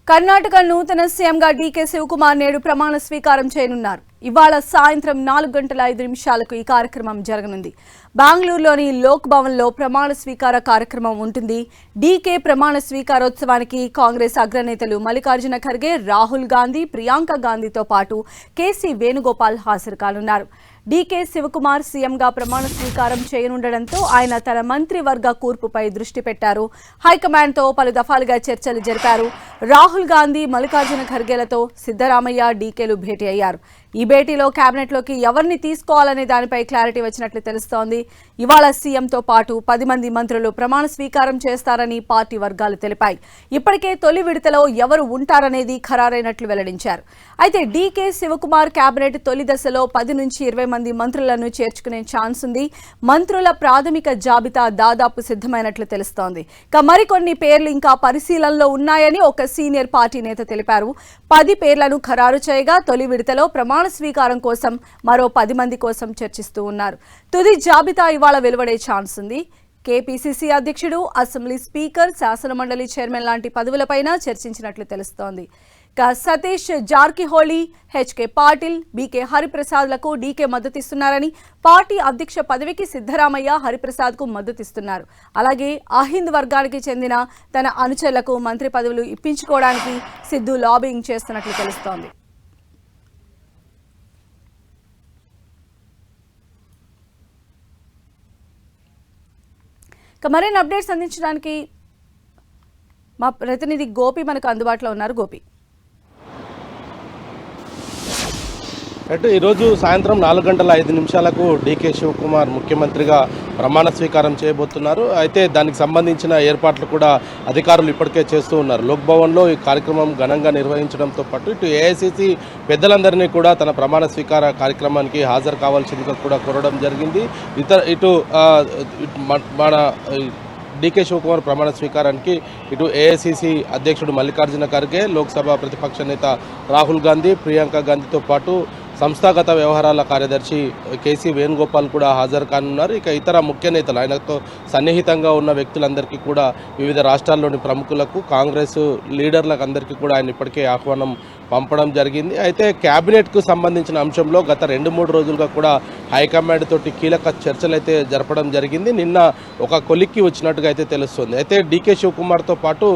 కర్ణాటక నూతన సీఎంగా డీకే శివకుమార్ నేడు ప్రమాణ స్వీకారం చేయనున్నారు. ఇవాళ సాయంత్రం 4:05 ఈ కార్యక్రమం జరగనుంది. బెంగళూరులోని లోక్ భవన్లో ప్రమాణ స్వీకార కార్యక్రమం ఉంటుంది. డీకే ప్రమాణ స్వీకారోత్సవానికి కాంగ్రెస్ అగ్రనేతలు మల్లికార్జున ఖర్గే, రాహుల్ గాంధీ, ప్రియాంక గాంధీతో పాటు కేసీ వేణుగోపాల్ హాజరు కానున్నారు. డీకే శివకుమార్ సీఎంగా ప్రమాణ స్వీకారం చేయనుండడంతో ఆయన తన మంత్రివర్గ కూర్పుపై దృష్టి పెట్టారు. హైకమాండ్తో పలు దఫాలుగా చర్చలు జరిపారు. రాహుల్ గాంధీ, మల్లికార్జున ఖర్గేలతో సిద్ధరామయ్య, డీకేలు భేటీ అయ్యారు. ఈ భేటీలో కేబినెట్లోకి ఎవరిని తీసుకోవాలనే దానిపై క్లారిటీ వచ్చినట్లు తెలుస్తోంది. ఇవాళ సీఎంతో పాటు 10 మంది మంత్రులు ప్రమాణ స్వీకారం చేస్తారని పార్టీ వర్గాలు తెలిపాయి. ఇప్పటికే తొలి విడతలో ఎవరు ఉంటారనేది ఖరారైనట్లు వెల్లడించారు. అయితే డీకే శివకుమార్ కేబినెట్ తొలి దశలో 10 నుంచి 20 మంది మంత్రులను చేర్చుకునే ఛాన్స్ ఉంది. మంత్రుల ప్రాథమిక జాబితా దాదాపు సిద్ధమైనట్లు తెలుస్తోంది. మరికొన్ని పేర్లు ఇంకా పరిశీలనలో ఉన్నాయని ఒక సీనియర్ పార్టీ నేత తెలిపారు. 10 పేర్లను ఖరారు చేయగా తొలి విడతలో ప్రమాణ స్వీకారం కోసం మరో 10 మంది కోసం చర్చిస్తూ ఉన్నారు. తుది జాబితా ఇవాళ వెలువడే ఛాన్స్ ఉంది. కేపీసీసీ అధ్యక్షుడు, అసెంబ్లీ స్పీకర్, శాసనమండలి చైర్మన్ లాంటి పదవులపైన చర్చించినట్లు తెలుస్తోంది. సతీష్ జార్కిహోళీ, హెచ్కే పాటిల్, బీకే హరిప్రసాద్లకు డీకే మద్దతిస్తున్నారని, పార్టీ అధ్యక్ష పదవికి సిద్ధరామయ్య, హరిప్రసాద్కు మద్దతిస్తున్నారు. అలాగే అహింద్ వర్గానికి చెందిన తన అనుచరులకు మంత్రి పదవులు ఇప్పించుకోవడానికి సిద్ధు లాబింగ్ చేస్తున్నట్లు తెలుస్తోంది. మరిన్ని అప్డేట్స్ అందించడానికి మా ప్రతినిధి గోపి మనకు అందుబాటులో ఉన్నారు. గోపి, ఈరోజు సాయంత్రం 4:05 డీకే శివకుమార్ ముఖ్యమంత్రిగా ప్రమాణ స్వీకారం చేయబోతున్నారు. అయితే దానికి సంబంధించిన ఏర్పాట్లు కూడా అధికారులు ఇప్పటికే చేస్తూ ఉన్నారు. లోక్ భవన్లో ఈ కార్యక్రమం ఘనంగా నిర్వహించడంతో పాటు ఇటు ఏఐసీసీ పెద్దలందరినీ కూడా తన ప్రమాణ స్వీకార కార్యక్రమానికి హాజరు కావాల్సిందిగా కూడా కోరడం జరిగింది. ఇటు మన డీకే శివకుమార్ ప్రమాణ స్వీకారానికి ఇటు ఏఐసీసీ అధ్యక్షుడు మల్లికార్జున ఖర్గే, లోక్సభ ప్రతిపక్ష నేత రాహుల్ గాంధీ, ప్రియాంక గాంధీతో పాటు సంస్థాగత వ్యవహారాల కార్యదర్శి కేసీ వేణుగోపాల్ కూడా హాజరు కానున్నారు. ఇక ఇతర ముఖ్య నేతలు, ఆయనతో సన్నిహితంగా ఉన్న వ్యక్తులందరికీ కూడా, వివిధ రాష్ట్రాల్లోని ప్రముఖులకు, కాంగ్రెస్ లీడర్లకు అందరికీ కూడా ఆయన ఇప్పటికే ఆహ్వానం పంపడం జరిగింది. అయితే క్యాబినెట్కు సంబంధించిన అంశంలో గత 2-3 రోజులుగా కూడా హైకమాండ్ తోటి కీలక చర్చలు అయితే జరపడం జరిగింది. నిన్న ఒక కొలిక్కి వచ్చినట్టుగా అయితే తెలుస్తుంది. అయితే డీకే శివకుమార్తో పాటు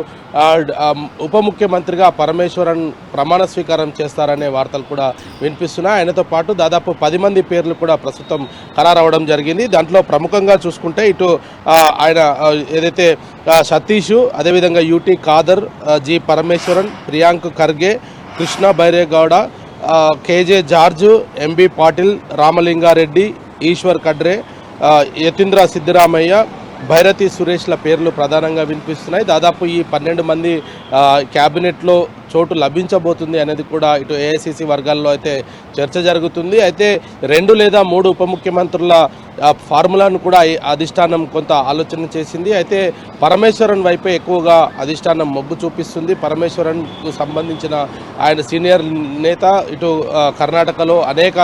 ఉప ముఖ్యమంత్రిగా పరమేశ్వరన్ ప్రమాణ స్వీకారం చేస్తారనే వార్తలు కూడా వినిపిస్తున్నాయి. ఆయనతో పాటు దాదాపు 10 మంది పేర్లు కూడా ప్రస్తుతం ఖరారవడం జరిగింది. దాంట్లో ప్రముఖంగా చూసుకుంటే ఇటు ఆయన ఏదైతే సతీష్, అదేవిధంగా UT Khader, G Parameshwaran, Priyank Kharge, Krishna Byregowda, KJ George, MB Patil, Ramalinga Reddy, Eshwar Khandre, Yathindra Siddaramaiah, Byrathi సురేష్ల పేర్లు ప్రధానంగా వినిపిస్తున్నాయి. దాదాపు ఈ 12 మంది క్యాబినెట్లో చోటు లభించబోతుంది అనేది కూడా ఇటు ఏఐసీసీ వర్గాల్లో అయితే చర్చ జరుగుతుంది. అయితే 2 లేదా 3 ఉప ముఖ్యమంత్రుల ఫార్ములాను కూడా అధిష్టానం కొంత ఆలోచన చేసింది. అయితే పరమేశ్వరన్ వైపే ఎక్కువగా అధిష్టానం మొగ్గు చూపిస్తుంది. పరమేశ్వరన్కు సంబంధించిన ఆయన సీనియర్ నేత, ఇటు కర్ణాటకలో అనేక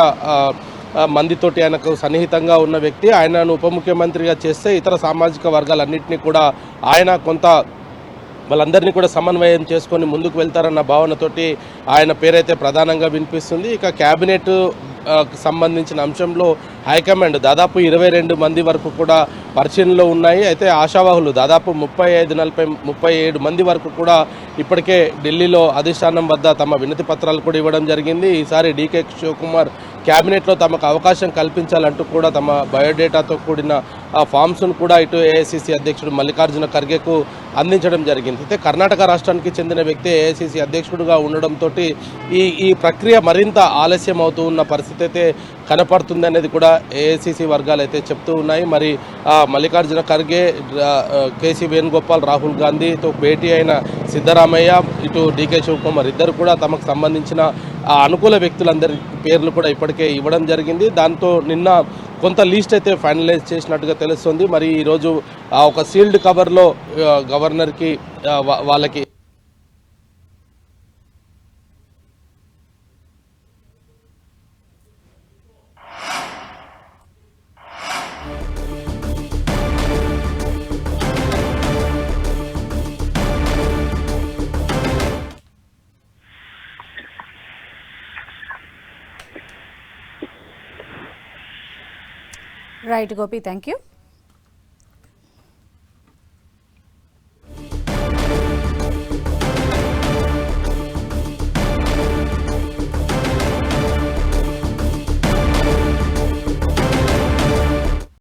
మందితోటి ఆయనకు సన్నిహితంగా ఉన్న వ్యక్తి. ఆయనను ఉప ముఖ్యమంత్రిగా చేస్తే ఇతర సామాజిక వర్గాలన్నింటినీ కూడా ఆయన కొంత వాళ్ళందరినీ కూడా సమన్వయం చేసుకొని ముందుకు వెళ్తారన్న భావనతోటి ఆయన పేరైతే ప్రధానంగా వినిపిస్తుంది. ఇక క్యాబినెట్ సంబంధించిన అంశంలో హైకమాండ్ దాదాపు 22 మంది వరకు కూడా పరిశీలనలో ఉన్నాయి. అయితే ఆశావాహులు దాదాపు 37 మంది వరకు కూడా ఇప్పటికే ఢిల్లీలో అధిష్టానం వద్ద తమ వినతి పత్రాలు కూడా ఇవ్వడం జరిగింది. ఈసారి డీకే శివకుమార్ క్యాబినెట్లో తమకు అవకాశం కల్పించాలంటూ కూడా తమ బయోడేటాతో కూడిన ఫామ్స్ను కూడా ఇటు ఏఐసీసీ అధ్యక్షుడు మల్లికార్జున ఖర్గేకు అందించడం జరిగింది. అయితే కర్ణాటక రాష్ట్రానికి చెందిన వ్యక్తి ఏఐసీసీ అధ్యక్షుడిగా ఉండడంతో ఈ ప్రక్రియ మరింత ఆలస్యం అవుతూ ఉన్న పరిస్థితి అయితే కనపడుతుంది అనేది కూడా ఏఐసీసీ వర్గాలు అయితే చెప్తూ ఉన్నాయి. మరి మల్లికార్జున ఖర్గే, కేసీ వేణుగోపాల్, రాహుల్ గాంధీతో భేటీ అయిన సిద్ధరామయ్య, ఇటు డీకే శివకుమార్ ఇద్దరు కూడా తమకు సంబంధించిన అనుకూల వ్యక్తులందరి పేర్లు కూడా ఇప్పటికే ఇవ్వడం జరిగింది. దాంతో నిన్న కొంత లిస్ట్ అయితే ఫైనలైజ్ చేసినట్టుగా తెలుస్తుంది. మరి ఈరోజు ఒక సీల్డ్ కవర్లో గవర్నర్కి వాళ్ళకి రైట్ గోపి, థ్యాంక్ యూ.